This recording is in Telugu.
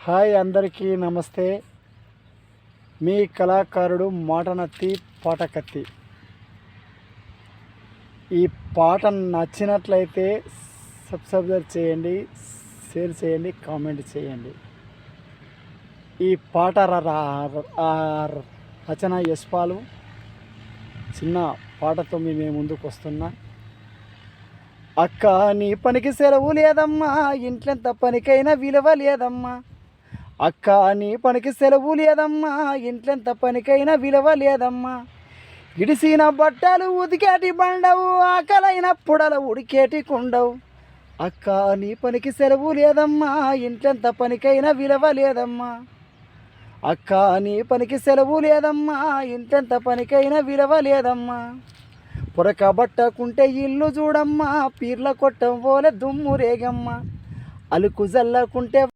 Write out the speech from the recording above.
హాయ్ అందరికీ నమస్తే. మీ కళాకారుడు మాటనత్తి పాటకత్తి. ఈ పాట నచ్చినట్లయితే సబ్స్క్రైబ్ చేయండి, షేర్ చేయండి, కామెంట్ చేయండి. ఈ పాట రచన యశ్పాలు. చిన్న పాటతో మేము ముందుకు వస్తున్నా. అక్క నీ పనికి సెలవు లేదమ్మా, ఇంట్లెంత పనికైనా విలువ లేదమ్మా. అక్క నీ పనికి సెలవు లేదమ్మా, ఇంట్లెంత పనికైనా విలువ లేదమ్మా. ఇడిసిన బట్టలు ఉతికేటి బండవు, ఆకలైన పుడల ఉడికేటి కుండవు. అక్క నీ పనికి సెలవు లేదమ్మా, ఇంట్లెంత పనికైనా విలువ లేదమ్మా. అక్క నీ పనికి సెలవు లేదమ్మా, ఇంట్లెంత పనికైనా విలువ లేదమ్మా. పొరక బట్టకుంటే ఇల్లు చూడమ్మా, పీర్ల కొట్టం పోలే దుమ్ము రేగమ్మ. అలుకు జల్లకుంటే